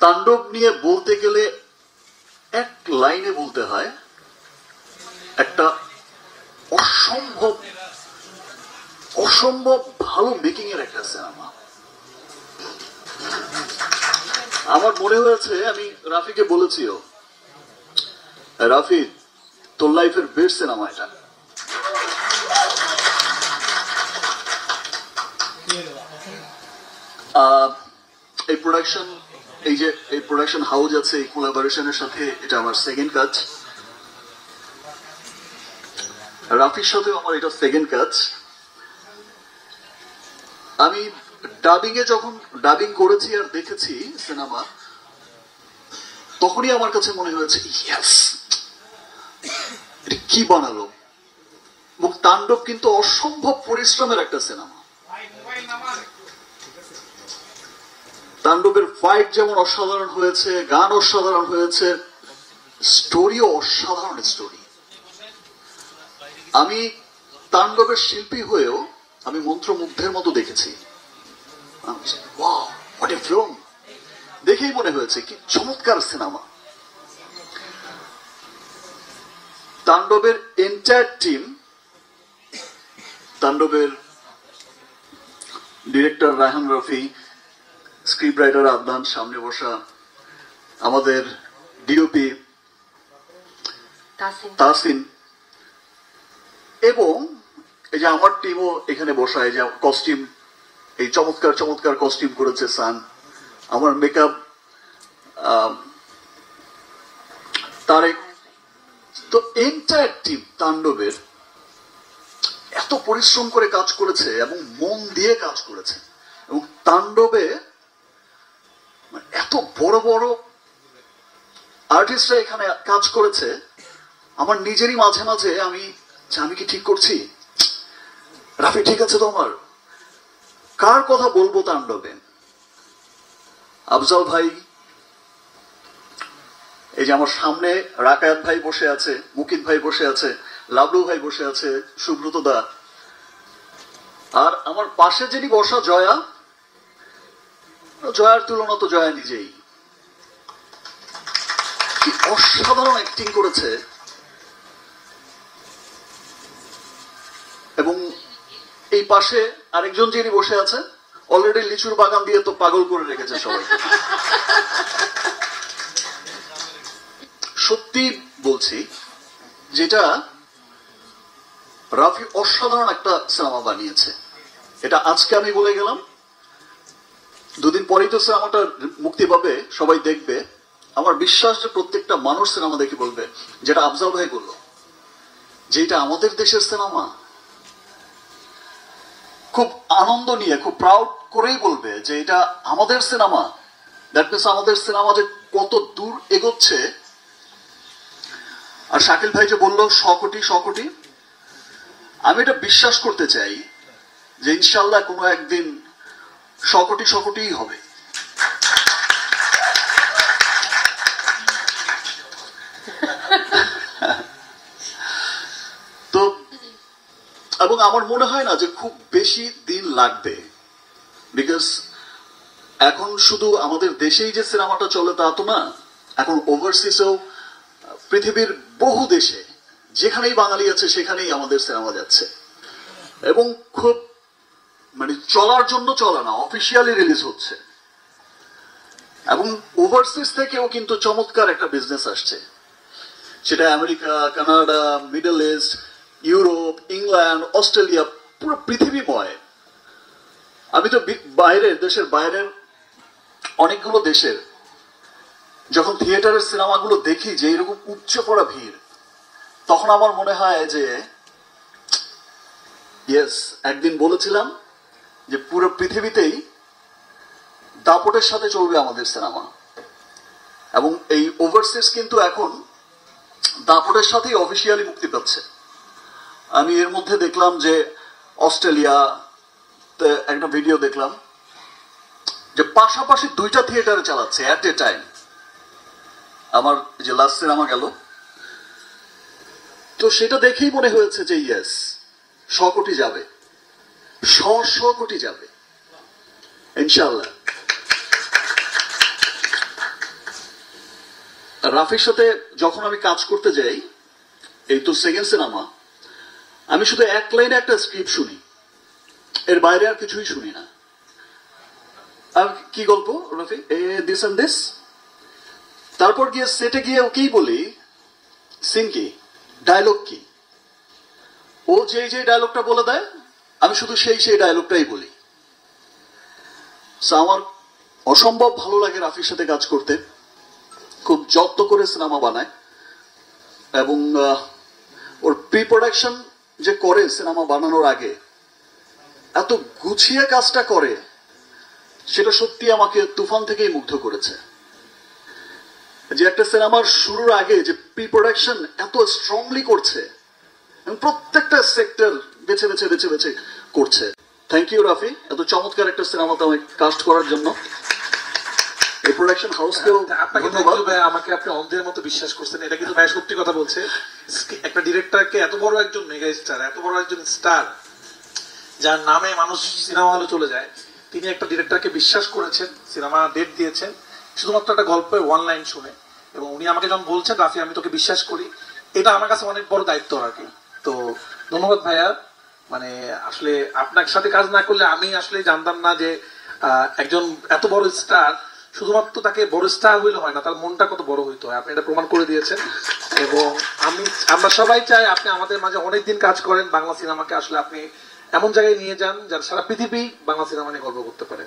তাণ্ডব নিয়ে বলতে গেলে এক লাইনে বলতে হয় একটা অসম্ভব অসম্ভব ভালো মেকিং এর একটা সিনেমা। আমার মনে হয়েছে, আমি রাফিকে বলেছিও, রাফি তোর লাইফের বেস্ট সিনেমা এটা। এই প্রোডাকশন, এই যে এই প্রোডাকশন হাউস আছে, এই কোলাবোরেশনের সাথে এটা আমার সেকেন্ড কাজ। রাফির সাথেও আমার এটা সেকেন্ড কাজ। আমি ডাবিং এ যখন ডাবিং করেছি আর দেখেছি সিনেমা, তখনই আমার কাছে মনে হয়েছে ইয়েস, এটা কি বানালো। এবং তাণ্ডব কিন্তু অসম্ভব পরিশ্রমের একটা সিনেমা। তাণ্ডবের ফাইট যেমন অসাধারণ হয়েছে, গান অসাধারণ হয়েছে, স্টোরিও অসাধারণ স্টোরি। আমি তাণ্ডবের শিল্পী হয়েও আমি মন্ত্রমুগ্ধের মতো দেখেছি। দেখেই মনে হয়েছে কি চমৎকার সিনেমা। তাণ্ডবের এন্টায়ার টিম, তাণ্ডবের director Raihan Rafi, script writer Adnan সামনে বসা, আমাদের ডিওপি তাসিন, এবং এই যে আমার টিমও এখানে বসা, এই যে কস্টিউম, এই চমৎকার চমৎকার কস্টিউম করেছে সান, আমার মেকআপ তারেক। তো এন্টায়ার টিম তাণ্ডবের এত পরিশ্রম করে কাজ করেছে এবং মন দিয়ে কাজ করেছে। এবং তাণ্ডবে এত বড় বড় আর্টিস্টরা এখানে কাজ করেছে, আমার নিজেরই মাঝে মাঝে আমি কি ঠিক করছি, রাফি ঠিক আছে তোমার, কার কথা বলবো তাণ্ডবে। আফজাল ভাই, এই যে আমার সামনে রাকায়াত ভাই বসে আছে, মুকিত ভাই বসে আছে, লাবলু ভাই বসে আছে, সুব্রত দা, আর আমার পাশে যিনি বসা জয়া, জয়ার তুলনা তো জয়া নিজেই। কি অসাধারণ অ্যাক্টিং করেছে। এবং এই পাশে আরেকজন যিনি বসে আছে, অলরেডি লিচুর বাগান দিয়ে তো পাগল করে রেখেছে সবাই। সত্যি বলছি, যেটা রাফি অসাধারণ একটা সিনেমা বানিয়েছে। এটা আজকে আমি বলে গেলাম, দুদিন পরেই তো সিনেমাটা মুক্তি পাবে, সবাই দেখবে। আমার বিশ্বাস যে প্রত্যেকটা মানুষ সিনেমা দেখে বলবে, যেটা আফজাল ভাই বলল, যে এটা আমাদের দেশের সিনেমা, খুব আনন্দ নিয়ে, খুব প্রাউড করেই বলবে যে এটা আমাদের সিনেমা। দ্যাট মিনস আমাদের সিনেমা যে কত দূর এগোচ্ছে। আর শাকিল ভাই যে বললো 100 কোটি 100 কোটি, আমি এটা বিশ্বাস করতে চাই যে ইনশাল্লাহ কোনো একদিন 100 কোটি 100 কোটিই হবে। তো এবং আমার মনে হয় না যে খুব বেশি দিন লাগবে, বিকজ এখন শুধু আমাদের দেশেই যে সিনেমাটা চলে তা তো না, এখন ওভারসিজেও পৃথিবীর বহু দেশে যেখানেই বাঙালি আছে সেখানেই আমাদের সিনেমা যাচ্ছে। এবং খুব মানে চলার জন্য চলে না, অফিসিয়ালি রিলিজ হচ্ছে। এবং ওভারসিজ থেকেও কিন্তু চমৎকার একটা বিজনেস আসছে, সেটা America, Canada, middle east, Europe, England, Australia, পুরো পৃথিবীময়। আমি তো বাইরের দেশের, বাইরের অনেকগুলো দেশের যখন থিয়েটারের সিনেমাগুলো দেখি যে এরকম উচ্চ পড়া ভিড়, তখন আমার মনে হয় যে ইয়েস, একদিন বলেছিলাম যে পুরো পৃথিবীতেই দাপটের সাথে চলবে আমাদের সিনেমা। এবং এই ওভারসিজ কিন্তু এখন দাপটের সাথেই অফিসিয়ালি মুক্তি পাচ্ছে। আমি এর মধ্যে দেখলাম যে অস্ট্রেলিয়াতে একটা ভিডিও দেখলাম যে পাশাপাশি 2টা থিয়েটারে চালাচ্ছে অ্যাট এ টাইম। আমার যে লাস্ট সিনেমা গেল, তো সেটা দেখেই মনে হয়েছে যে ইয়েস, 100 কোটি যাবে, 100 কোটি যাবে ইনশাআল্লাহ। রাফির সাথে যখন আমি কাজ করতে যাই, এই তো সেকেন্ড সিনেমা, আমি শুধু এক লাইনে একটা স্ক্রিপ্ট শুনি, এর বাইরে আর কিছুই শুনি না। আর কি গল্প রাফি, দিস এন্ড দিস, তারপর গিয়ে সেটে গিয়ে ওকেই বলি সিন কি, ডায়লগ কি, ও যে যে ডায়লগটা বলে দেয় আমি শুধু সেই ডায়লগটাই বলি। আমার অসম্ভব ভালো লাগে রাফির সাথে কাজ করতে, খুব যত্ন করে সিনেমা বানায়, এবং ওর প্রি প্রোডাকশন যে করে সিনেমা বানানোর আগে এত গুছিয়ে কাজটা করে, সেটা সত্যি আমাকে তুফান থেকেই মুগ্ধ করেছে। যে একটা সিনেমার শুরুর আগে যে প্রি প্রোডাকশন এত স্ট্রংলি করছে, এবং প্রত্যেকটা সেক্টর বেছে বেছে বেছে বেছে করছে। থ্যাংক ইউ রাফি, এত চমৎকার একটা সিনেমাতে আমাকে কাস্ট করার জন্য। এই প্রোডাকশন হাউসকেও ধন্যবাদ। আমাকে আপনি অন্ধের মতো বিশ্বাস করছেন, এটা কিন্তু ভাই সত্যি কথা বলছে। একটা ডিরেক্টরকে, এত বড় একজন মেগা স্টার, এত বড় একজন স্টার যার নামে মানুষ সিনেমা হলে চলে যায়, তিনি একটা ডিরেক্টরকে বিশ্বাস করেছেন, সিনেমা ডেট দিয়েছেন শুধুমাত্র একটা গল্পের ওয়ান লাইন শুনে। এবং উনি আমাকে যখন বলছেন রাফি আমি তোকে বিশ্বাস করি, এটা আমার কাছে অনেক বড় দায়িত্ব আর কি। তো ধন্যবাদ ভাইয়া। মানে আসলে আপনার সাথে কাজ না করলে আমি আসলে জানতাম না যে একজন এত বড় স্টার, শুধুমাত্র তাকে বড় স্টার হইলে হয় না, তার মনটা কত বড় হইতে হয়, আপনি এটা প্রমাণ করে দিয়েছেন। এবং আমরা সবাই চাই আপনি আমাদের মাঝে অনেকদিন কাজ করেন, বাংলা সিনেমাকে আসলে আপনি এমন জায়গায় নিয়ে যান যার সারা পৃথিবী বাংলা সিনেমা নিয়ে গর্ব করতে পারে।